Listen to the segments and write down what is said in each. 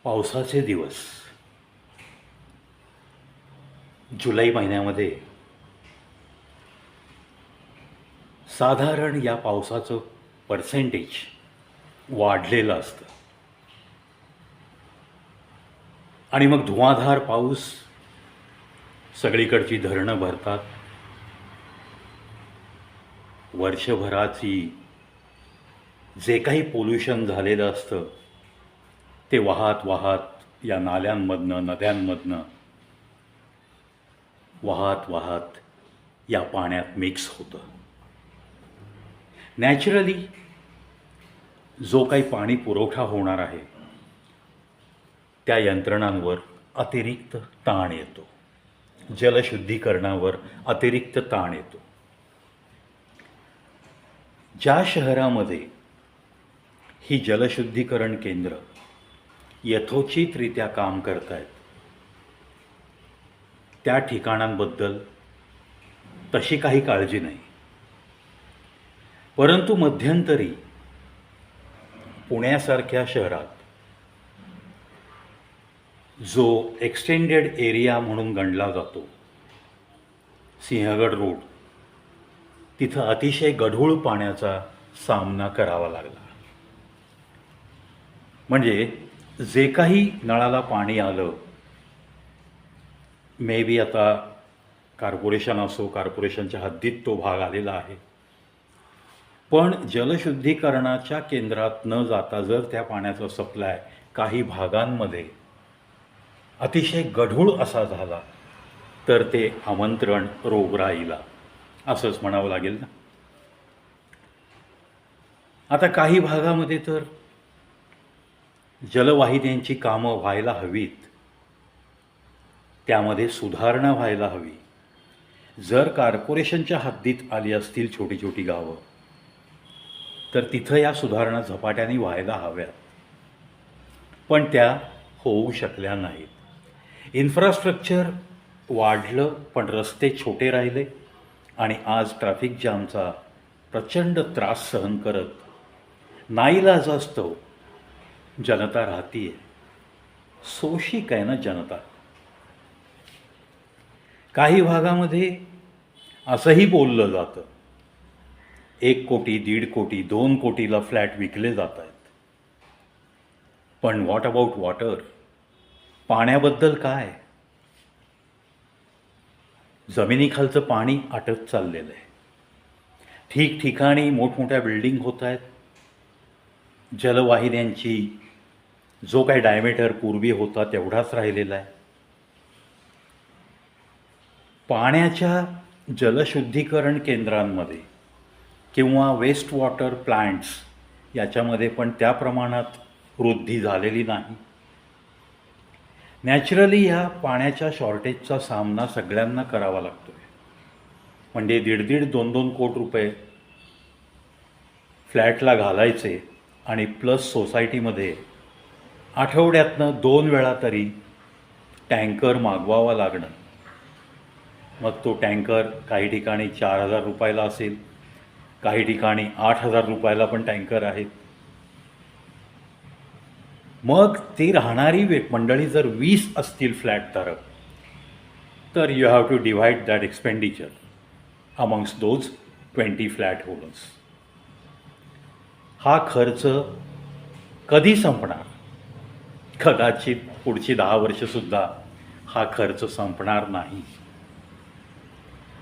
पावसाचे दिवस जुलै महिन्यामध्ये साधारण या पावसाचं पर्सेंटेज वाढलेलं असतं आणि मग धुवांधार पाऊस, सगळीकडची धरणं भरतात. वर्षभराची जे काही पोल्युशन झालेलं असतं ते वाहत वाहत या नाल्यांमधनं, नद्यांमधनं वाहत वाहत या पाण्यात मिक्स होतं. नॅचरली जो काही पाणी पुरवठा होणार आहे त्या यंत्रणांवर अतिरिक्त ताण येतो, जलशुद्धीकरणावर अतिरिक्त ताण येतो. ज्या शहरामध्ये ही जलशुद्धीकरण केंद्र यथोचितरित्या काम करत आहेत त्या ठिकाणांबद्दल तशी काही काळजी नाही. परंतु मध्यंतरी पुण्यासारख्या शहरात जो एक्सटेंडेड एरिया म्हणून गणला जातो, सिंहगड रोड, तिथं अतिशय गढूळ पाण्याचा सामना करावा लागला. म्हणजे जे काही नळाला पाणी आलं, मे बी आता कॉर्पोरेशन असो, कॉर्पोरेशनच्या हद्दीत तो भाग आलेला आहे, पण जलशुद्धीकरणाच्या केंद्रात न जाता जर त्या पाण्याचा सप्लाय काही भागांमध्ये अतिशय गढूळ असा झाला तर ते आमंत्रण रोगराईला असंच म्हणावं लागेल ना. आता काही भागामध्ये तर जलवाहिन्यांची कामं व्हायला हवीत, त्यामध्ये सुधारणा व्हायला हवी. जर कॉर्पोरेशनच्या हद्दीत आली असतील छोटी छोटी गावं तर तिथं या सुधारणा झपाट्याने व्हायला हव्यात, पण त्या होऊ शकल्या नाहीत. इन्फ्रास्ट्रक्चर वाढलं पण रस्ते छोटे राहिले आणि आज ट्रॅफिक जॅमचा प्रचंड त्रास सहन करत नाईलाजास्तव जनता राहतीये. शोषिक आहे ना जनता. काही भागामध्ये असंही बोललं जातं 1 कोटी, 1.5 कोटी, 2 कोटीला फ्लॅट विकले जात आहेत. पण व्हॉट अबाउट वॉटर? पाण्याबद्दल काय? जमिनीखालचं पाणी आटत चाललेलं आहे. ठिकठिकाणी मोठमोठ्या बिल्डिंग होत आहेत. जलवाहिन्यांची जो काही डायमीटर पूर्वी होता तेवढाच राहिलेला आहे. पाण्याच्या जलशुद्धीकरण केंद्रांमध्ये किंवा वेस्ट वॉटर प्लांट्स याच्यामध्ये पण त्या प्रमाणात वृद्धी झालेली नाही. नॅचरली ह्या पाण्याच्या शॉर्टेजचा सामना सगळ्यांना करावा लागतो आहे. म्हणजे 1.5-2 कोटी रुपये फ्लॅटला घालायचे आणि प्लस सोसायटीमध्ये आठवड्यातनं 2 वेळा तरी टँकर मागवावा लागणं. मग तो टँकर काही ठिकाणी 4,000 रुपयाला असेल, काही ठिकाणी 8,000 रुपयाला पण टँकर आहेत. मग ती राहणारी मंडळी जर 20 असतील फ्लॅटधारक तर you have to divide that expenditure amongst those 20 flat holders. हा खर्च कधी संपणार? कदाचित पुढची 10 वर्षसुद्धा हा खर्च संपणार नाही.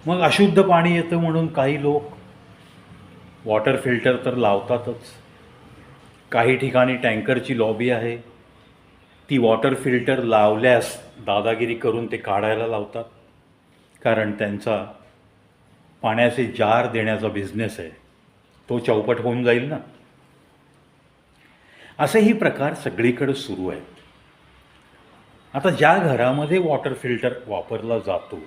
मग अशुद्ध पाणी येतं म्हणून काही लोक वॉटर फिल्टर तर लावतातच. काही ठिकाणी टँकरची लॉबी आहे, ती वॉटर फिल्टर लावल्यास दादागिरी करून ते काढायला लावतात, कारण त्यांचा पाण्याचे जार देण्याचा बिझनेस आहे, तो चौपट होऊन जाईल ना. असेही प्रकार सगळीकडे सुरू आहेत. आता ज्या घरामध्ये वॉटर फिल्टर वापरला जातो,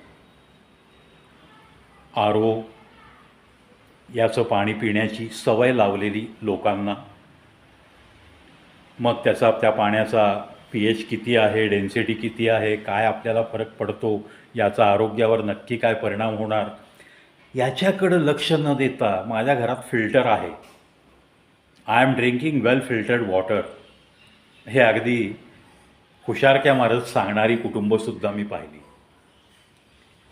RO याचं पाणी पिण्याची सवय लावलेली लोकांना, मग त्या पाण्याचा pH किती आहे, डेन्सिटी किती आहे, काय आपल्याला फरक पडतो, याचा आरोग्यावर नक्की काय परिणाम होणार, याच्याकडं लक्ष न देता माझ्या घरात फिल्टर आहे, I am drinking well filtered water, हे अगदी हुशारक्या मारत सांगणारी कुटुंबसुद्धा मी पाहिली.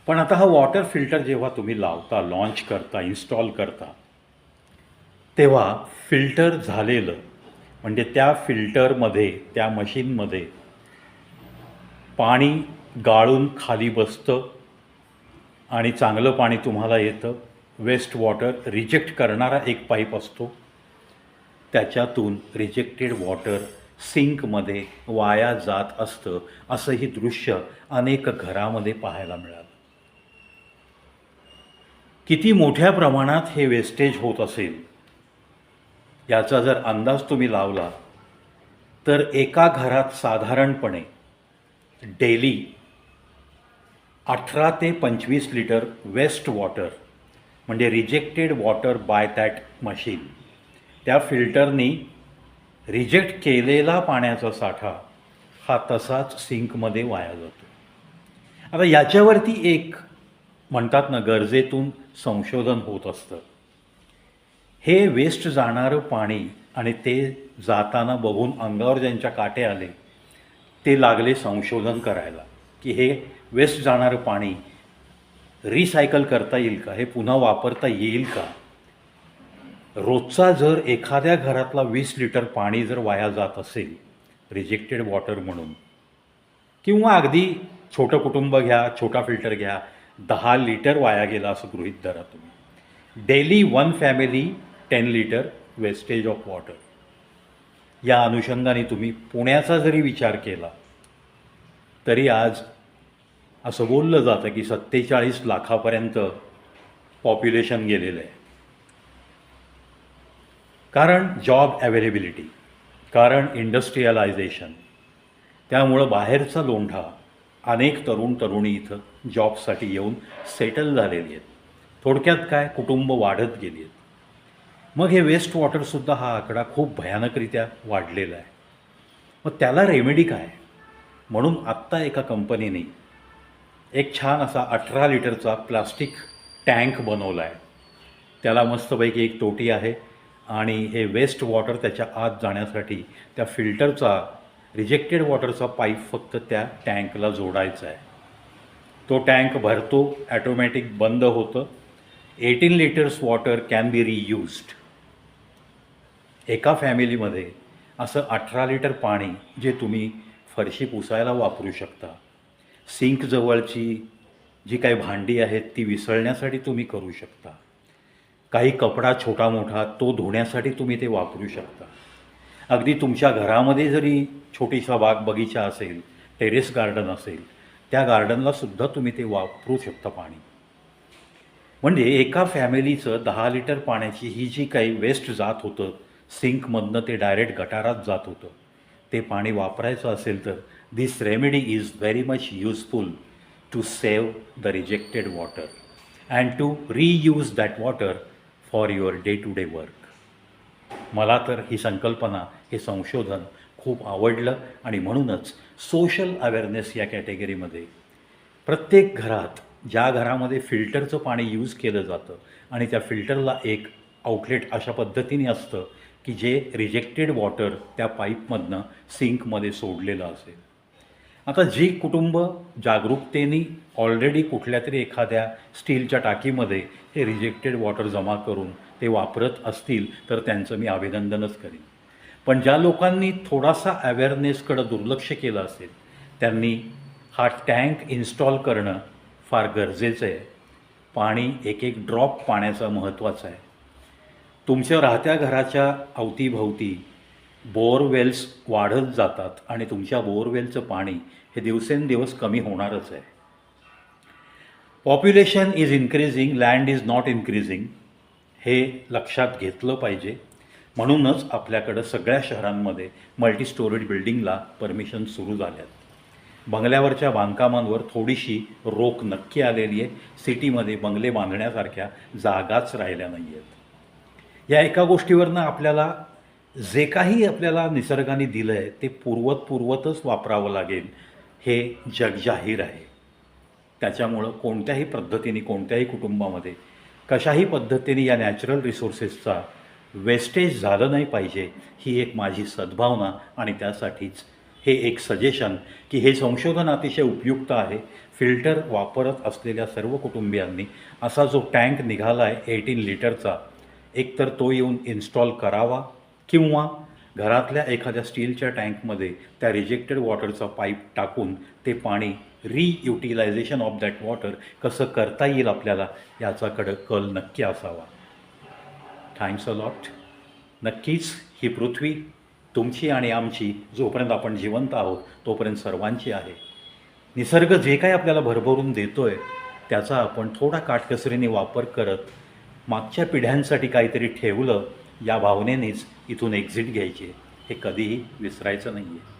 पण आता हा वॉटर फिल्टर जेव्हा तुम्ही लावता, लॉन्च करता, इन्स्टॉल करता, तेव्हा फिल्टर झालेलं म्हणजे त्या फिल्टरमध्ये, त्या मशीनमध्ये पाणी गाळून खाली बसतं आणि चांगलं पाणी तुम्हाला येतं. वेस्ट वॉटर रिजेक्ट करणारा एक पाईप असतो, त्याच्यातून रिजेक्टेड वॉटर सिंकमध्ये वाया जात असतं. असंही दृश्य अनेक घरामध्ये पाहायला मिळालं. किती मोठ्या प्रमाणात हे वेस्टेज होत असेल याचा जर अंदाज तुम्ही लावला तर एका घरात साधारणपणे डेली 18 ते 25 लिटर वेस्ट वॉटर म्हणजे rejected water bye that machine, त्या फिल्टरनी रिजेक्ट केलेला पाण्याचा साठा हा तसाच सिंकमध्ये वाया जातो. आता याच्यावरती एक म्हणतात ना, गरजेतून संशोधन होत असतं. हे वेस्ट जाणारं पाणी आणि ते जाताना बघून अंगावर ज्यांच्या काटे आले ते लागले संशोधन करायला की हे वेस्ट जाणारं पाणी रिसायकल करता येईल का, हे पुन्हा वापरता येईल का. रोजचा जर एखाद्या घरातला 20 लिटर पाणी जर वाया जात असेल रिजेक्टेड वॉटर म्हणून, किंवा अगदी छोटं कुटुंब घ्या, छोटा फिल्टर घ्या, 10 लिटर वाया गेला असं गृहीत धरा तुम्ही. Daily 1 family 10 litre wastage of water. या अनुषंगाने तुम्ही पुण्याचा जरी विचार केला तरी आज असं बोललं जातं की 47 लाखापर्यंत पॉप्युलेशन गेलेलं आहे. कारण जॉब अवेलेबिलिटी, कारण इंडस्ट्रियलायझेशन, त्यामुळं बाहेरचा लोंढा अनेक तरुण तरुणी इथं जॉबसाठी येऊन सेटल झालेली आहेत. थोडक्यात काय, कुटुंब वाढत गेली आहेत. मग हे वेस्ट वॉटरसुद्धा हा आकडा खूप भयानकरित्या वाढलेला आहे. मग त्याला रेमेडी काय, म्हणून आत्ता एका कंपनीने एक छान असा 18 लिटरचा प्लास्टिक टँक बनवला आहे. त्याला मस्तपैकी एक तोटी आहे आणि हे वेस्ट वॉटर त्याच्या आत जाण्यासाठी त्या फिल्टरचा रिजेक्टेड वॉटरचा पाईप फक्त त्या टँकला जोडायचा आहे. तो टँक भरतो, ॲटोमॅटिक बंद होतं. 18 लिटर्स वॉटर कॅन बी रियूज्ड. एका फॅमिलीमध्ये असं 18 लिटर पाणी जे तुम्ही फरशी पुसायला वापरू शकता, सिंकजवळची जी काही भांडी आहेत ती विसळण्यासाठी तुम्ही करू शकता, काही कपडा छोटा मोठा तो धुण्यासाठी तुम्ही ते वापरू शकता. अगदी तुमच्या घरामध्ये जरी छोटीसा बाग बगीचा असेल, टेरेस गार्डन असेल, त्या गार्डनलासुद्धा तुम्ही ते वापरू शकता पाणी. म्हणजे एका फॅमिलीचं 10 लिटर पाण्याची ही जी काही वेस्ट जात होतं सिंकमधनं, ते डायरेक्ट गटारात जात होतं, ते पाणी वापरायचं असेल तर this remedy is very much useful to save the rejected water and to reuse that water for your day to day work. मला तर ही संकल्पना, हे संशोधन खूप आवडलं आणि म्हणूनच सोशल अवेअरनेस या कॅटेगरीमध्ये प्रत्येक घरात, ज्या घरामध्ये फिल्टरचं पाणी यूज केलं जातं आणि त्या फिल्टरला एक आउटलेट अशा पद्धतीने असतं की जे रिजेक्टेड वॉटर त्या पाईपमधनं सिंकमध्ये सोडलेलं असेल. आता जी कुटुंब जागरूकतेने ऑलरेडी कुठल्या तरी एखाद्या स्टीलच्या टाकीमध्ये हे रिजेक्टेड वॉटर जमा करून ते वापरत असतील तर त्यांचं मी अभिनंदनच करीन. पण ज्या लोकांनी थोडासा अवेअरनेसकडं दुर्लक्ष केलं असेल त्यांनी हा टँक इन्स्टॉल करणं फार गरजेचं आहे. पाणी, एक एक ड्रॉप पाण्याचा महत्त्वाचा आहे. तुमच्या राहत्या घराच्या अवतीभवती बोअरवेल्स वाढत जातात आणि तुमच्या बोअरवेलचं पाणी हे दिवसेंदिवस कमी होणारच आहे. Population is increasing, land is not increasing, हे लक्षात घेतलं पाहिजे. म्हणूनच आपल्याकडं सगळ्या शहरांमध्ये मल्टीस्टोरेड बिल्डिंगला परमिशन सुरू झाल्यात. बंगल्यावरच्या बांधकामांवर थोडीशी रोक नक्की आलेली आहे. सिटीमध्ये बंगले बांधण्यासारख्या जागाच राहिल्या नाही आहेत. या एका गोष्टीवरनं आपल्याला जे काही आपल्याला निसर्गाने दिलं आहे ते पूर्वतच वापरावं लागेल, हे जगजाहीर आहे. त्याच्यामुळं कोणत्याही पद्धतीने, कोणत्याही कुटुंबामध्ये कशाही पद्धतीने या नॅचरल रिसोर्सेसचा वेस्टेज झालं नाही पाहिजे, ही एक माझी सद्भावना आणि त्यासाठीच हे एक सजेशन की हे संशोधन अतिशय उपयुक्त आहे. फिल्टर वापरत असलेल्या सर्व कुटुंबियांनी असा जो टँक निघाला आहे 18 लिटरचा, एकतर तो येऊन इन्स्टॉल करावा किंवा घरातल्या एखाद्या स्टीलच्या टँकमध्ये त्या रिजेक्टेड वॉटरचा पाईप टाकून ते पाणी रियुटिलायझेशन ऑफ दॅट वॉटर कसं करता येईल आपल्याला याचाकडं कल नक्की असावा. Thanks a lot. नक्कीच ही पृथ्वी तुमची आणि आमची, जोपर्यंत आपण जिवंत आहोत तोपर्यंत सर्वांची आहे. निसर्ग जे काही आपल्याला भरभरून देतो आहे त्याचा आपण थोडा काटकसरीने वापर करत मागच्या पिढ्यांसाठी काहीतरी ठेवलं या भावनेनेच इथून एक्झिट घ्यायची. हे कधीही विसरायचं नाही आहे.